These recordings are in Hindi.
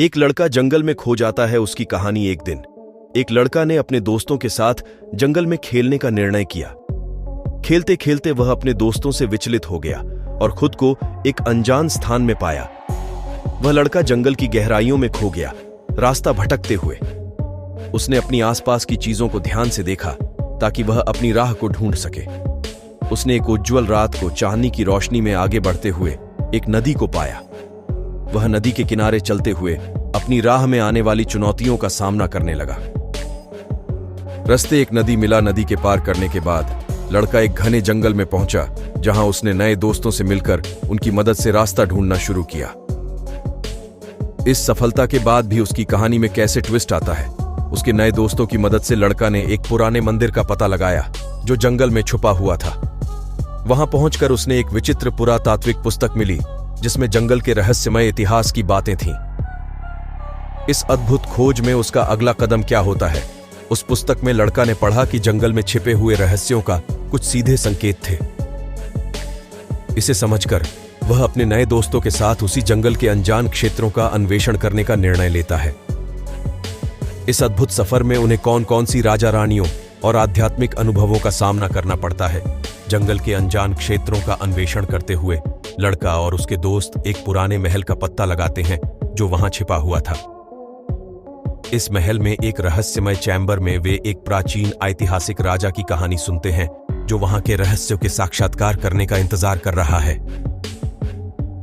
एक लड़का जंगल में खो जाता है। उसकी कहानी। एक दिन एक लड़का ने अपने दोस्तों के साथ जंगल में खेलने का निर्णय किया। खेलते खेलते वह अपने दोस्तों से विचलित हो गया और खुद को एक अनजान स्थान में पाया। वह लड़का जंगल की गहराइयों में खो गया, रास्ता भटकते हुए। उसने अपनी आसपास की चीजों को ध्यान से देखा ताकि वह अपनी राह को ढूंढ सके। उसने एक उज्ज्वल रात को चांदनी की रोशनी में आगे बढ़ते हुए एक नदी को पाया। वह नदी के किनारे चलते हुए अपनी राह में आने वाली चुनौतियों का सामना करने लगा। रास्ते एक नदी मिला। नदी के पार करने के बाद लड़का एक घने जंगल में पहुंचा, जहां उसने नए दोस्तों से मिलकर उनकी मदद से रास्ता ढूंढना शुरू किया। इस सफलता के बाद भी उसकी कहानी में कैसे ट्विस्ट आता है। उसके नए दोस्तों की मदद से लड़का ने एक पुराने मंदिर का पता लगाया जो जंगल में छुपा हुआ था। वहां पहुंचकर उसने एक विचित्र पुरातात्विक पुस्तक मिली जिसमें जंगल के रहस्यमय इतिहास की बातें थीं। इस अद्भुत खोज में उसका अगला कदम क्या होता है। उस पुस्तक में लड़का ने पढ़ा कि जंगल में छिपे हुए रहस्यों का कुछ सीधे संकेत थे। इसे समझकर वह अपने नए दोस्तों के साथ उसी जंगल के अनजान क्षेत्रों का अन्वेषण करने का निर्णय लेता है। इस अद्भुत सफर में उन्हें कौन कौन सी राजा रानियों और आध्यात्मिक अनुभवों का सामना करना पड़ता है। जंगल के अनजान क्षेत्रों का अन्वेषण करते हुए लड़का और उसके दोस्त एक पुराने महल का पत्ता लगाते हैं जो वहां छिपा हुआ था। इस महल में एक रहस्यमय चैम्बर में वे एक प्राचीन ऐतिहासिक राजा की कहानी सुनते हैं जो वहां के रहस्यों के साक्षात्कार करने का इंतजार कर रहा है।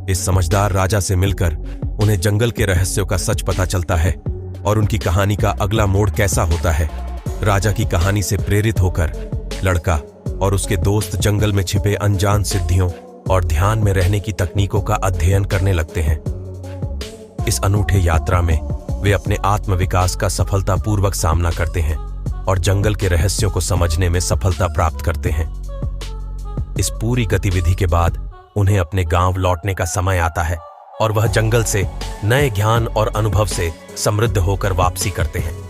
इस समझदार राजा से मिलकर उन्हें जंगल के रहस्यों का सच पता चलता है और उनकी कहानी का अगला मोड़ कैसा होता है। राजा की कहानी से प्रेरित होकर लड़का और उसके दोस्त जंगल में छिपे अनजान सिद्धियों और ध्यान में रहने की तकनीकों का अध्ययन करने लगते हैं। इस अनूठे यात्रा में वे अपने आत्मविकास का सफलतापूर्वक सामना करते हैं और जंगल के रहस्यों को समझने में सफलता प्राप्त करते हैं। इस पूरी गतिविधि के बाद उन्हें अपने गांव लौटने का समय आता है और वह जंगल से नए ज्ञान और अनुभव से समृद्ध होकर वापसी करते हैं।